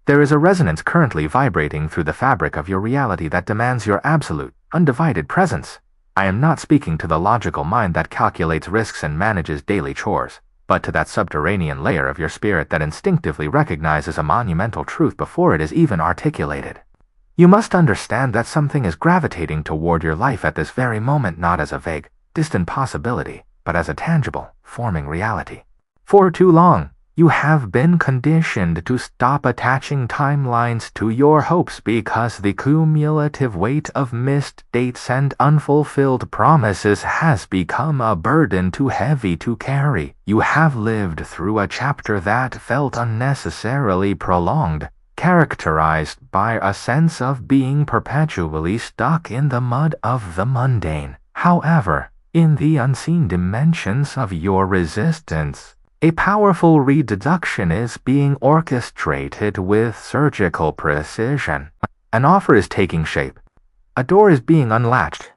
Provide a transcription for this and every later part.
There is a resonance currently vibrating through the fabric of your reality that demands your absolute, undivided presence. I am not speaking to the logical mind that calculates risks and manages daily chores, but to that subterranean layer of your spirit that instinctively recognizes a monumental truth before it is even articulated. You must understand that something is gravitating toward your life at this very moment, not as a vague, distant possibility, but as a tangible, forming reality. For too long, you have been conditioned to stop attaching timelines to your hopes because the cumulative weight of missed dates and unfulfilled promises has become a burden too heavy to carry. You have lived through a chapter that felt unnecessarily prolonged, characterized by a sense of being perpetually stuck in the mud of the mundane. However, in the unseen dimensions of your resistance, a powerful rededuction is being orchestrated with surgical precision. An offer is taking shape. A door is being unlatched.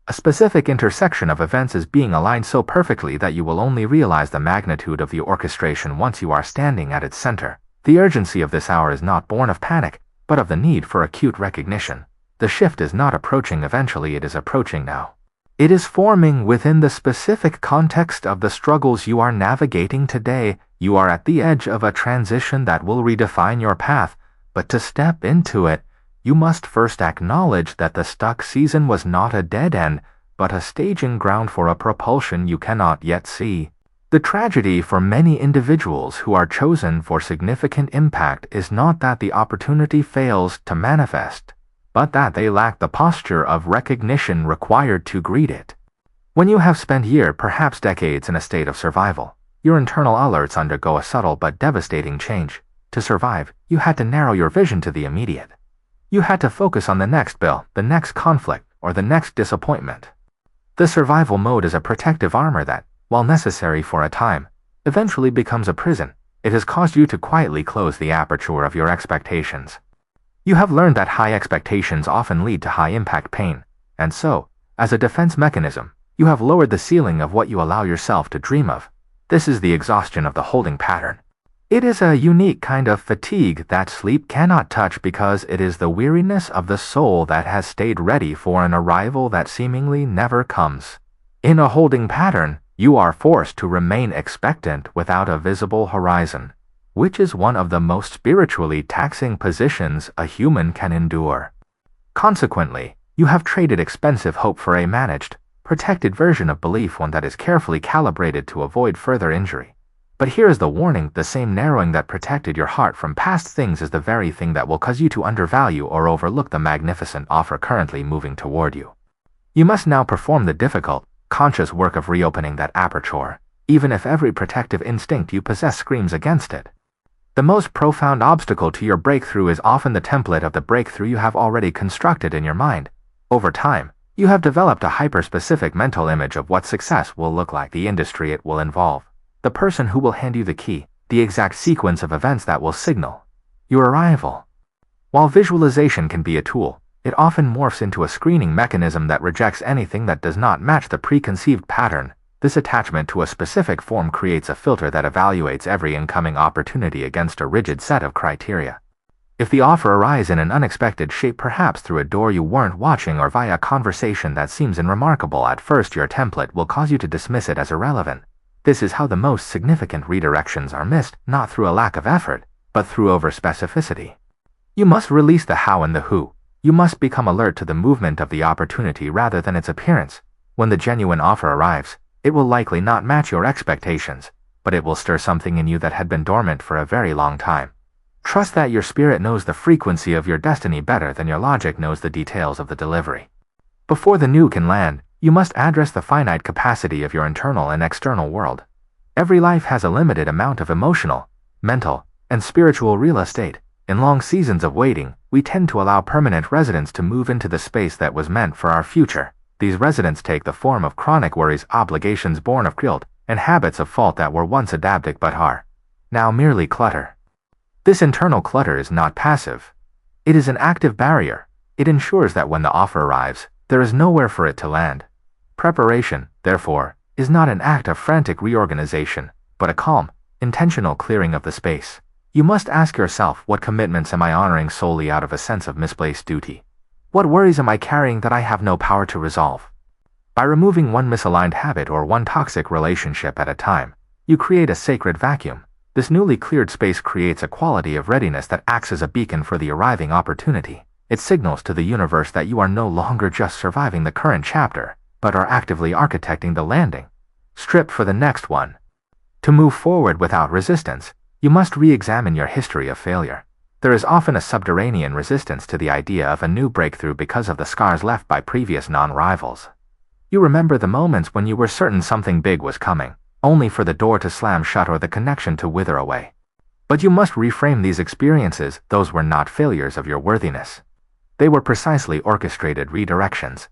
A specific intersection of events is being aligned so perfectly that you will only realize the magnitude of the orchestration once you are standing at its center. The urgency of this hour is not born of panic, but of the need for acute recognition. The shift is not approaching eventually, it is approaching now. It is forming within the specific context of the struggles you are navigating today. You are at the edge of a transition that will redefine your path, but to step into it, you must first acknowledge that the stuck season was not a dead end, but a staging ground for a propulsion you cannot yet see. The tragedy for many individuals who are chosen for significant impact is not that the opportunity fails to manifest, but that they lack the posture of recognition required to greet it. When you have spent years, perhaps decades, in a state of survival, your internal alerts undergo a subtle but devastating change. To survive, you had to narrow your vision to the immediate. You had to focus on the next bill, the next conflict, or the next disappointment. The survival mode is a protective armor that, while necessary for a time, eventually becomes a prison. It has caused you to quietly close the aperture of your expectations. You have learned that high expectations often lead to high-impact pain, and so, as a defense mechanism, you have lowered the ceiling of what you allow yourself to dream of. This is the exhaustion of the holding pattern. It is a unique kind of fatigue that sleep cannot touch because it is the weariness of the soul that has stayed ready for an arrival that seemingly never comes. In a holding pattern, you are forced to remain expectant without a visible horizon, which is one of the most spiritually taxing positions a human can endure. Consequently, you have traded expensive hope for a managed, protected version of belief, one that is carefully calibrated to avoid further injury. But here is the warning: the same narrowing that protected your heart from past things is the very thing that will cause you to undervalue or overlook the magnificent offer currently moving toward you. You must now perform the difficult, conscious work of reopening that aperture, even if every protective instinct you possess screams against it. The most profound obstacle to your breakthrough is often the template of the breakthrough you have already constructed in your mind. Over time, you have developed a hyper-specific mental image of what success will look like, the industry it will involve, the person who will hand you the key, the exact sequence of events that will signal your arrival. While visualization can be a tool, it often morphs into a screening mechanism that rejects anything that does not match the preconceived pattern. This attachment to a specific form creates a filter that evaluates every incoming opportunity against a rigid set of criteria. If the offer arrives in an unexpected shape, perhaps through a door you weren't watching or via a conversation that seems unremarkable at first, your template will cause you to dismiss it as irrelevant. This is how the most significant redirections are missed, not through a lack of effort, but through over-specificity. You must release the how and the who. You must become alert to the movement of the opportunity rather than its appearance. When the genuine offer arrives, it will likely not match your expectations, but it will stir something in you that had been dormant for a very long time. Trust that your spirit knows the frequency of your destiny better than your logic knows the details of the delivery. Before the new can land, you must address the finite capacity of your internal and external world. Every life has a limited amount of emotional, mental, and spiritual real estate. In long seasons of waiting, we tend to allow permanent residents to move into the space that was meant for our future. These residents take the form of chronic worries, obligations born of guilt, and habits of fault that were once adaptive but are now merely clutter. This internal clutter is not passive. It is an active barrier. It ensures that when the offer arrives, there is nowhere for it to land. Preparation, therefore, is not an act of frantic reorganization, but a calm, intentional clearing of the space. You must ask yourself, what commitments am I honoring solely out of a sense of misplaced duty? What worries am I carrying that I have no power to resolve? By removing one misaligned habit or one toxic relationship at a time, you create a sacred vacuum. This newly cleared space creates a quality of readiness that acts as a beacon for the arriving opportunity. It signals to the universe that you are no longer just surviving the current chapter, but are actively architecting the landing strip for the next one. To move forward without resistance, you must re-examine your history of failure. There is often a subterranean resistance to the idea of a new breakthrough because of the scars left by previous non-rivals. You remember the moments when you were certain something big was coming, only for the door to slam shut or the connection to wither away. But you must reframe these experiences. Those were not failures of your worthiness. They were precisely orchestrated redirections.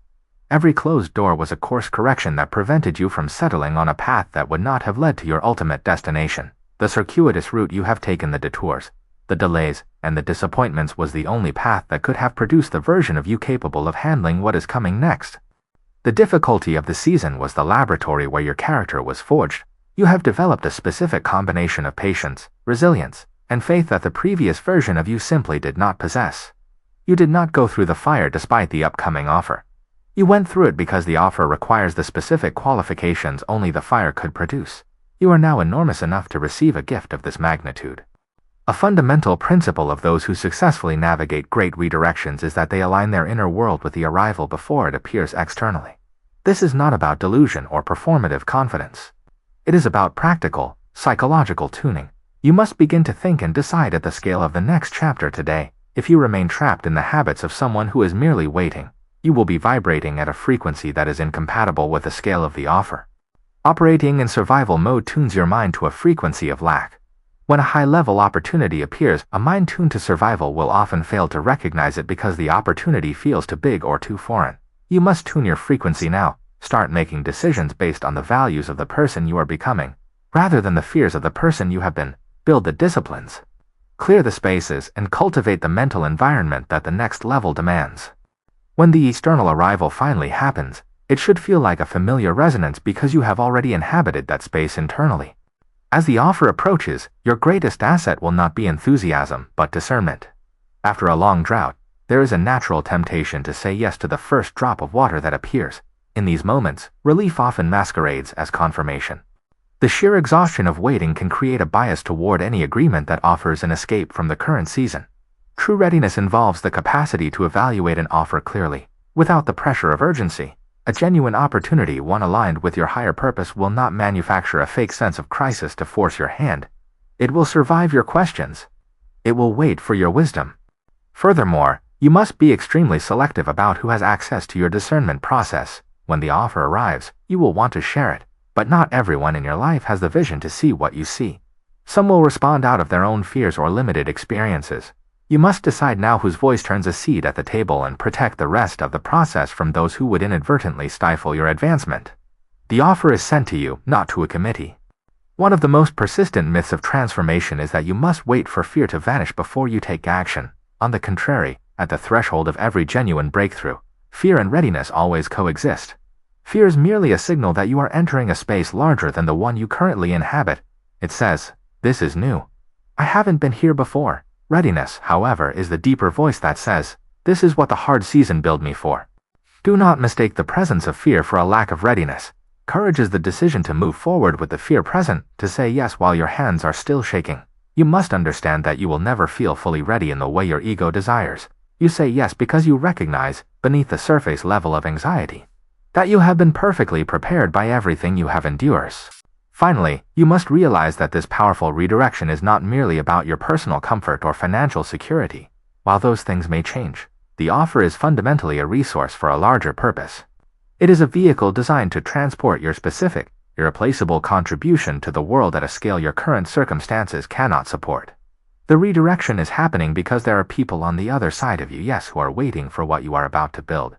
Every closed door was a course correction that prevented you from settling on a path that would not have led to your ultimate destination. The circuitous route you have taken, the detours, the delays, and the disappointments was the only path that could have produced the version of you capable of handling what is coming next. The difficulty of the season was the laboratory where your character was forged. You have developed a specific combination of patience, resilience, and faith that the previous version of you simply did not possess. You did not go through the fire despite the upcoming offer. You went through it because the offer requires the specific qualifications only the fire could produce. You are now enormous enough to receive a gift of this magnitude. A fundamental principle of those who successfully navigate great redirections is that they align their inner world with the arrival before it appears externally. This is not about delusion or performative confidence. It is about practical, psychological tuning. You must begin to think and decide at the scale of the next chapter today. If you remain trapped in the habits of someone who is merely waiting, you will be vibrating at a frequency that is incompatible with the scale of the offer. Operating in survival mode tunes your mind to a frequency of lack. When a high-level opportunity appears, a mind tuned to survival will often fail to recognize it because the opportunity feels too big or too foreign. You must tune your frequency now. Start making decisions based on the values of the person you are becoming, rather than the fears of the person you have been. Build the disciplines, clear the spaces, and cultivate the mental environment that the next level demands. When the external arrival finally happens, it should feel like a familiar resonance because you have already inhabited that space internally. As the offer approaches, your greatest asset will not be enthusiasm, but discernment. After a long drought, there is a natural temptation to say yes to the first drop of water that appears. In these moments, relief often masquerades as confirmation. The sheer exhaustion of waiting can create a bias toward any agreement that offers an escape from the current season. True readiness involves the capacity to evaluate an offer clearly, without the pressure of urgency. A genuine opportunity, one aligned with your higher purpose, will not manufacture a fake sense of crisis to force your hand. It will survive your questions. It will wait for your wisdom. Furthermore, you must be extremely selective about who has access to your discernment process. When the offer arrives, you will want to share it, but not everyone in your life has the vision to see what you see. Some will respond out of their own fears or limited experiences. You must decide now whose voice turns a seat at the table and protect the rest of the process from those who would inadvertently stifle your advancement. The offer is sent to you, not to a committee. One of the most persistent myths of transformation is that you must wait for fear to vanish before you take action. On the contrary, at the threshold of every genuine breakthrough, fear and readiness always coexist. Fear is merely a signal that you are entering a space larger than the one you currently inhabit. It says, "This is new. I haven't been here before." Readiness, however, is the deeper voice that says, "This is what the hard season built me for." Do not mistake the presence of fear for a lack of readiness. Courage is the decision to move forward with the fear present, to say yes while your hands are still shaking. You must understand that you will never feel fully ready in the way your ego desires. You say yes because you recognize, beneath the surface level of anxiety, that you have been perfectly prepared by everything you have endured. Finally, you must realize that this powerful redirection is not merely about your personal comfort or financial security. While those things may change, the offer is fundamentally a resource for a larger purpose. It is a vehicle designed to transport your specific, irreplaceable contribution to the world at a scale your current circumstances cannot support. The redirection is happening because there are people on the other side of you, yes, who are waiting for what you are about to build.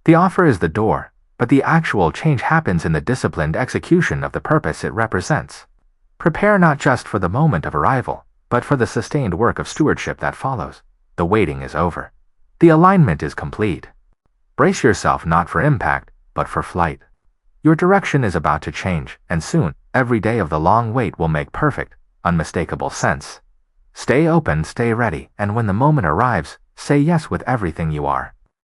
The offer is the door, but the actual change happens in the disciplined execution of the purpose it represents. Prepare not just for the moment of arrival, but for the sustained work of stewardship that follows. The waiting is over. The alignment is complete. Brace yourself not for impact, but for flight. Your direction is about to change, and soon, every day of the long wait will make perfect, unmistakable sense. Stay open, stay ready, and when the moment arrives, say yes with everything you are.